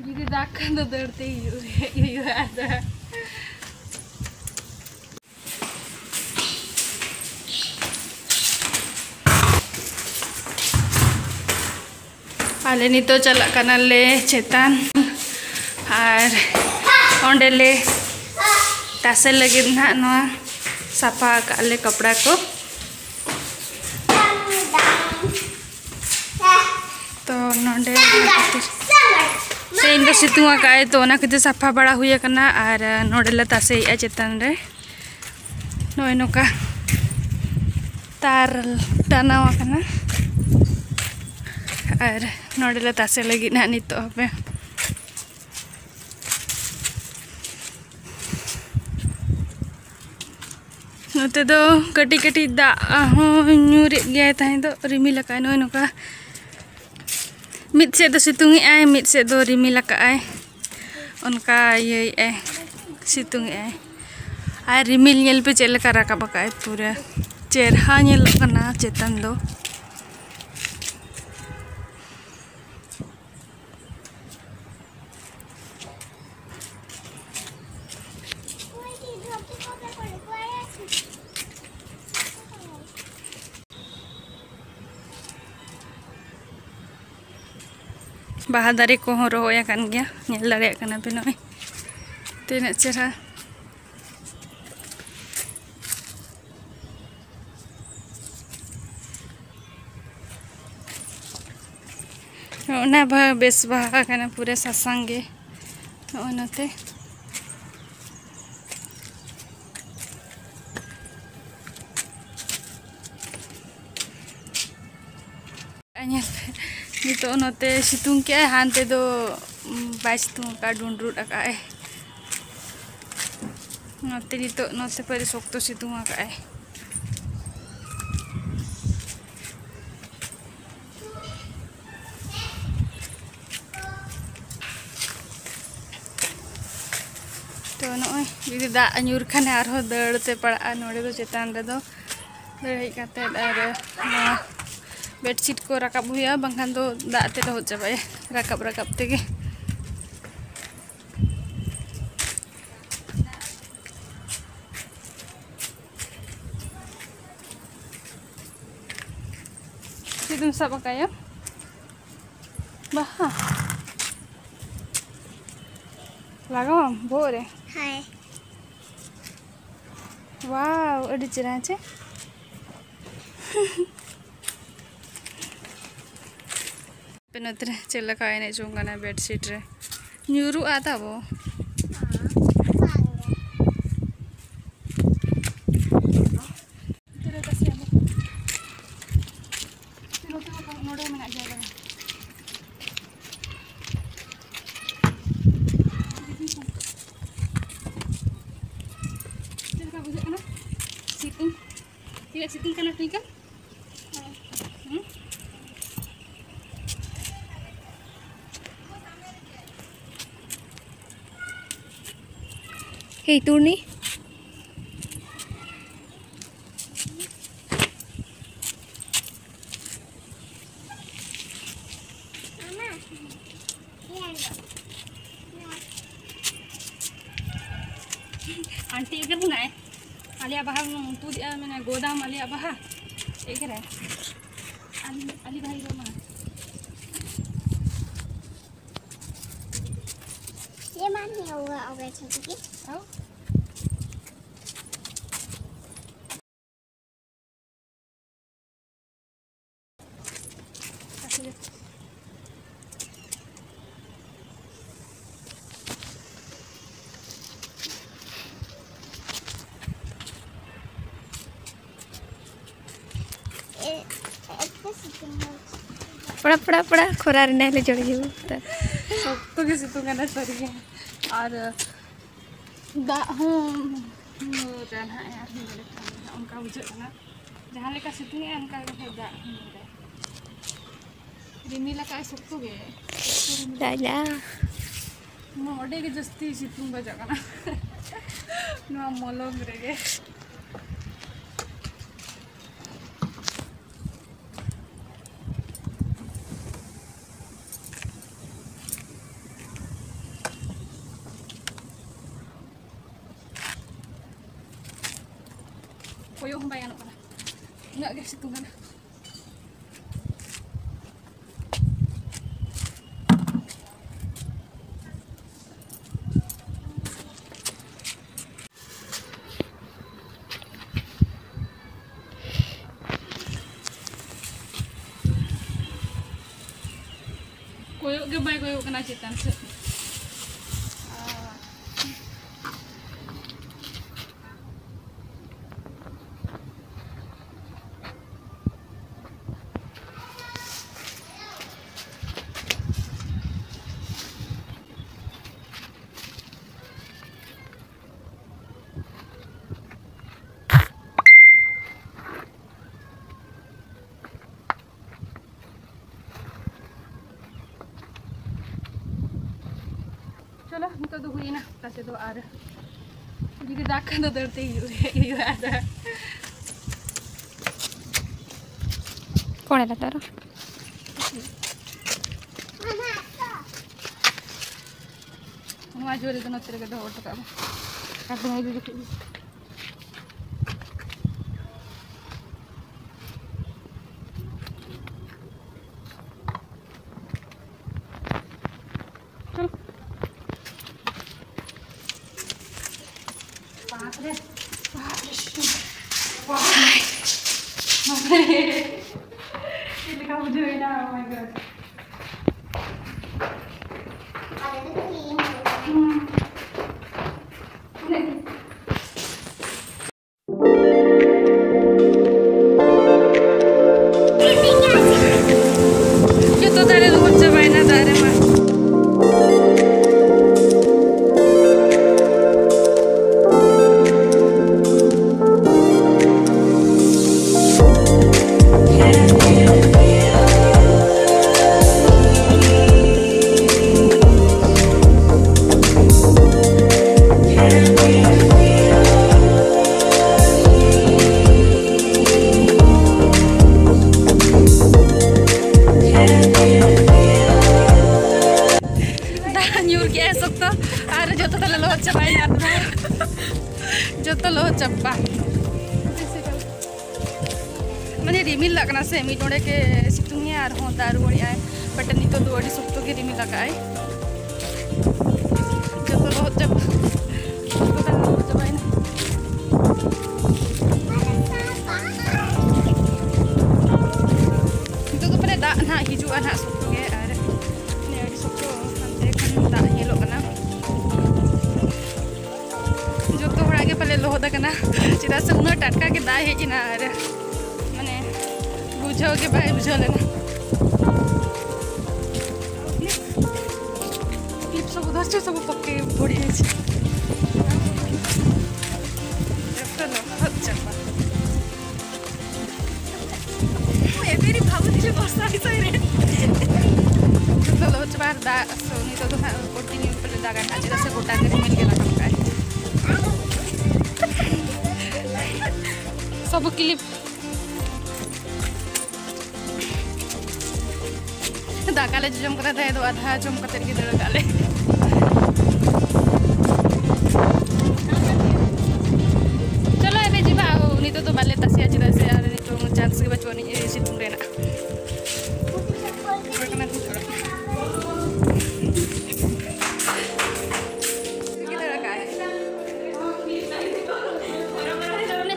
Jadi dakan do darte yu ada. आले नितो चला कनाले चेतान और ओंडेले तासे लगे ना नवा साफा काले कपड़ा को तो नोंडे तेन सितुआ का तो ना किते साफा बड़ा हुई करना और नोडेले तासे चेतान रे नोय नोका तार टानावा करना और नोडेले तासे लगी ना नितो पे नोते दो कटी कटी दाग ᱧᱩᱨᱮ गया ताहे दो रिमिल लका नोय नोका मिद से दो सितुंग आय मिद से दो रिमिल लका आय उनका ये आय सितुंग आय आय रिमिल नेल पे चेल का राकाब का पूरा चेहरा नेल कना चेतन दो बाहा दारे को रोया कान गया नेल दारे कना पे नय तीन चेहरा ना बेस बाहा कना पूरे सासांगे नते नितो नते सितुंग के हानते दो बाय सितुंग का डुंडरुट आकाय नते नितो नते परि सोक्तो सितुंग आकाय तो नय जुदी दा ᱧᱩᱨ खाने आरो दड़ते पड़ा नोडे दो चेतान रे दो दड़ई काते और बेडशीट को रकाब हुआ बांखान दो दाते हो चाबाय रकाब रकाब तेगे तुम सब काया बाहा लगाओ बोरे हाय वाव अड़ी चेरा छे पेनोत्रे चेला का एने जोंगाना बेडशीट रे ᱧᱩᱨᱩ आता वो tidak situng kana tinggal Hei turni aunty इधर ना है आलिया बाहर तू दिया मैंने गोदाम आलिया बाहर एक है अली भाई रोमा ये मान नहीं होगा और ऐसा ठीक है पड़ा पड़ा पड़ा खोरा रे ले जोड़ जीव सब तो के सितुंग ना सरी है और दा हूं रहना यार उनका बुझे ना जहां लेका सितुंग है उनका के दा रिमी लका सब तो गे दादा मोडे के जस्ती सितुंग बजा ना नो मोलोग रे koyo hong bayan ko na. Enggak guys, itu kan. Koyo gebay koyo kena citan. चलो तो हुई ना कैसे तो आ रहा जी दाखा तो डरते ही आ रहा कौन है तारा जोरे तो नचरे के दो टका अब नहीं भी ini kamu join oh my god itu tadi lu cobain ada mah जो लो चप्पा माने रिमिल लगना से मी जोड़े के सितुंग है और हों दारू वड़ी आए बट नहीं तो दो अड़ी सुक्तो के रिमिल लगा है जो लो चप्पा तो लो चप्पा है ना तो पहले दा ना हिजुआ ना सुक्तो के और ने अड़ी सुक्तो हमसे कन दा ये लोग ना पहले लोहदा कना चिदा से उन टटका के दा हेजिना अरे माने बुझो के भाई बुझो लेना क्लिप सब उधर से सब पक्के बड़ी है चलो अच्छा ए मेरी भाव दिले बस्ता ही सही रे चलो चबार दा सोनी तो कंटिन्यू पहले दा का चिदा से गोटा के मिल के लगा का सब क्लिप दाकाले जम करता है तो आधा जम करते की दर काले चलो एबे जीवा नी तो बाले तसिया जिदा से यार नी तो चांस के बचवनी ए सितुंग रेना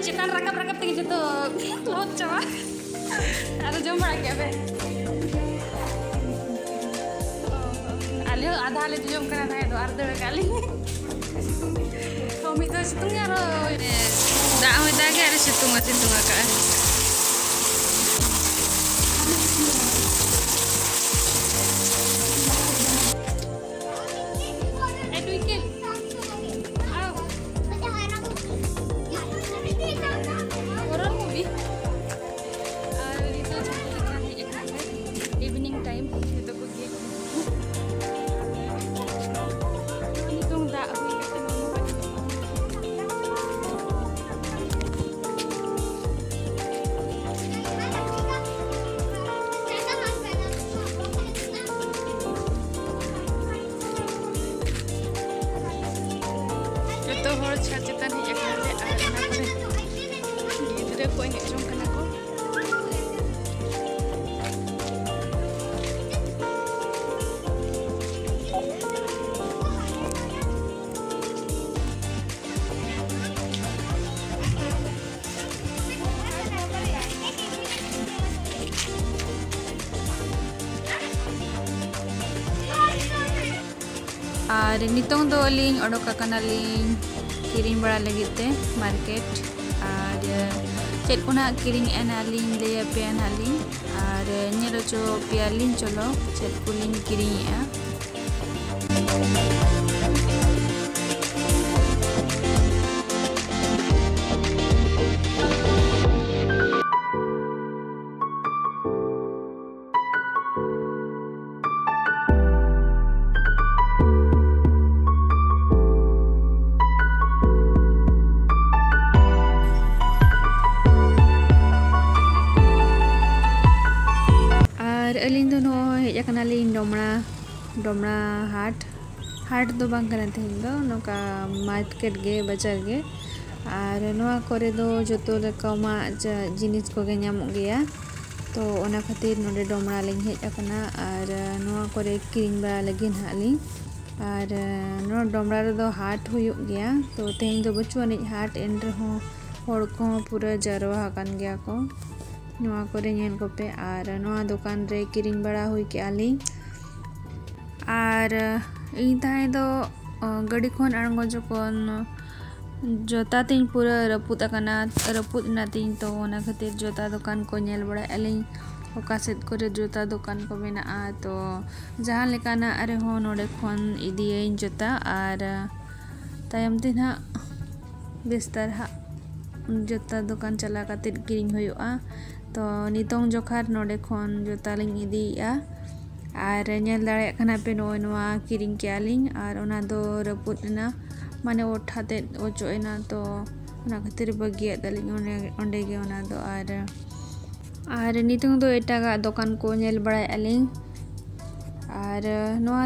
चिकन रकम tinggi gitu laut coba ada jom lagi apa alih ada hal itu jom karena saya itu arda kali kami itu situngnya roh dah udah gak ada situng kan evening time itu pergi ini tuh tak itu hor cacitan hijau ᱜᱤᱫᱽᱨᱟᱹ ᱠᱚ ᱮᱱᱮᱡ ᱡᱚᱝ ᱠᱟᱱᱟ ᱠᱚ और नितोंग दो अलिंग ओडोक अकानालिंग किरिंग बड़ा लगित ते मार्केट और चेक कोना किरिंग एनालिंग ले पे एनालिंग और नेलो चो पियालिंग चलो चेक कुलिंग किरिंग या अलिंग दो हेज अकानालिंग डोमड़ा हाट दो बांग कना तेहिं दो नोका मार्केट गे बाजार गे और नोआ करे दो जतो लेकामा जिनिस को गे ᱧᱟᱢᱚᱜ गया तो ओना खातिर नोडे डोमड़ा लिंग हेज अकाना और नोआ करे किरिंग बड़ा लगिन हालिंग और नो डोमड़ा रे दो हाट हुयुग गया तो तेहिं दो बचुआनिज हाट एन रहो होड़ को पूरा जरवा हकान गया को नोआ करे ñेल कोपे और नोआ दुकान रे किरिंग बड़ा हुई के आलिंग और इन ताहे दो गड़ी खोन आंगो जोकोन जोता तीन पूरा रपुत अकाना रपुत ना तीन तो ओना खातिर जोता दुकान को ñेल बड़ा आलिंग ओका सेट करे जोता दुकान को मेना तो जहां लेकाना अरे हो नोडे खोन इदिये जोता और तायम दिन हा बिस्तर हा जोता दुकान चला खातिर किरिंग हुयुआ तो नितोंग जोखार नोडे खोन जोता लिंग इदिया और ñेल दाड़े खाना पे नोआ किरिंग के आलिंग और ओना दो रपुत ना माने ओठाते ओचोएना तो ओना खातिर बगिया दलिंग ओंडे गे ओना दो और नितोंग दो एटागा दुकान को ñेल बड़ा आलिंग और नोआ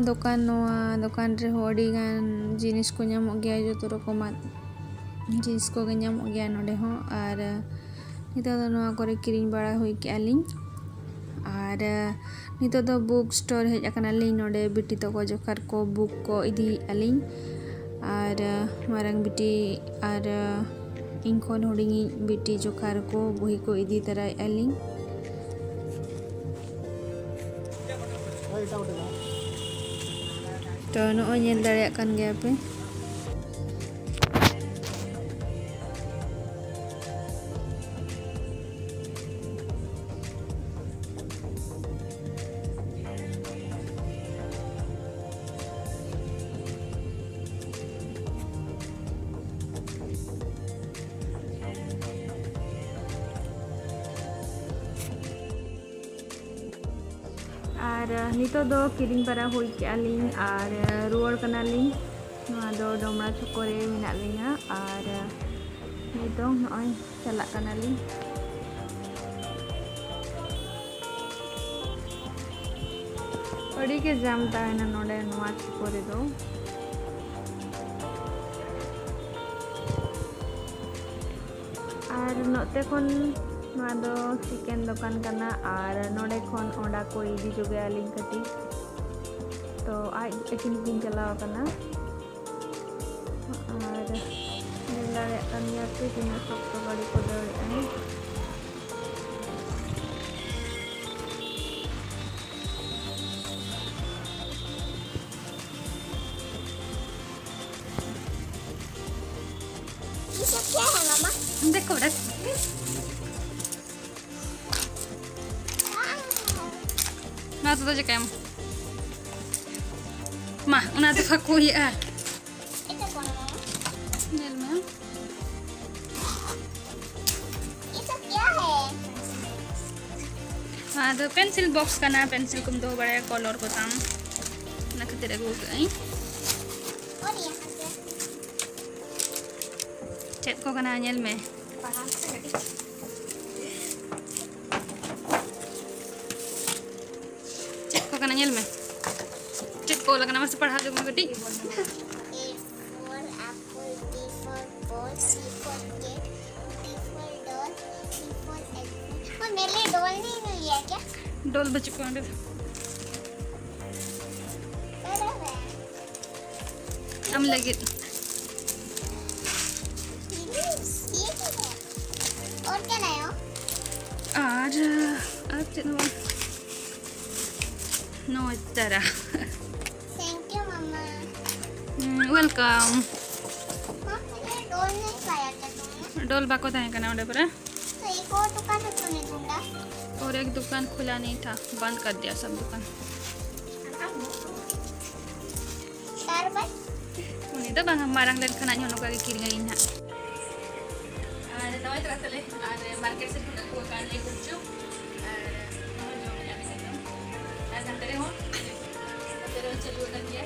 दुकान रे होड़ी गान जिनिस को ñामो गया जो रकम जिनिस को गे ñामो गया नोडे हो और नितो दो नोआ करे किरिंग बड़ा हुई के आलिंग और नितो दो बुक स्टोर हेज अकानालिंग नोडे बिटी तो को जोखार को बुक को इदी आलिंग और मारंग बिटी और इंखोन हुडिंगी बिटी जोखार को बही को इदी तराय आलिंग तो नो ñेल दाड़ेयाग कान गया पे और नितो दो किरिंग बड़ा हुई के आलिंग और रुआर कनालिंग नोआ दो डोमड़ा छकोरे मेना लिंगा और नितो नोय चला कनालिंग अड़ी के जाम ताहेना नोडे नोआ छकोरे दो और नोते कोन नोआ दो चिकेन दुकान करना और नोडे खोन ओंडा को इदी जोगे आलिंग कटी तो आज एकिन किन चलाव करना और दिलारे कन्या पे तीन सप्तो गाड़ी को दौड़े आई ये क्या है मामा? देखो रख ना तो जकेम मा उना तो फाको ये आ itu kau nama? नेल में Itu क्या है? हाँ तो पेंसिल बॉक्स का ना पेंसिल कुम दो बड़े कलर को ताम ना खातिर एगो गई और यहाँ से चेक को कना नेल में बाहर से गड़ी चेक को कना नेल में चेक को लगना मस्त पढ़ा दो गटी A for apple, B for ball, C for cat, D for doll, लिए डोल नहीं लिया क्या? डोल बच्चों को अंदर हम लगे ये क्या है? और क्या लाए हो? आज नो तरह थैंक यू मम्मा। वेलकम हाँ, ये डोल नहीं खाया था तुमने? डोल बाको था करना उड़े पर तो एक और दुकान है तूने ढूंढा? और एक दुकान खुला नहीं था, बंद कर दिया सब दुकान। Starbucks? Ini tuh bang marang dan kena nyono kaki kiri ngain ha. Ada tahu itu katanya ada market sih kita kan ikut cuk. Mau jom yang itu. Ada tadi mau. Terus celu tadi ya.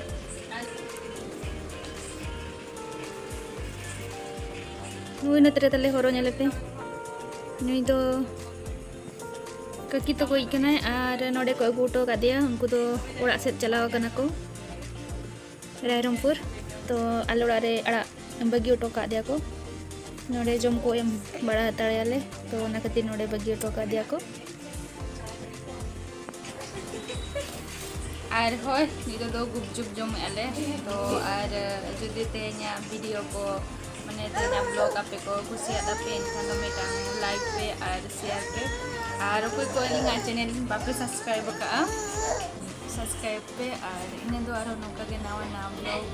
Nuy na tale horo nyale pe. Nuy do kaki to ko ikana ar node ko aguto ka dia unku do orak set chalaw kana ko. Rairongpur तो आले उड़ा अड़ा बगी auto का दिया को नोड़े जम को एम बड़ा हताड़े तो ना खातिर नोड़े बगी ऑटो का दिया को आर होय नितो दो गुपचुप जम आले तो आर जुदी ते냐 वीडियो को माने ते냐 ब्लॉग आपे को खुशिया दापे एनखान दो मेटा लाइक पे आर शेयर पे आर कोई कोई लिंक चैनल बापे सब्सक्राइब का सब्सक्राइब पे और इन्हें दो आरो नौका के नावा नाम blog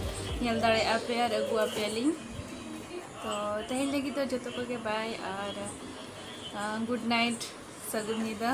nyal dare ape ar agu ape link तो तहल लगी तो जो तो के बाय और गुड नाइट सगुन निदा।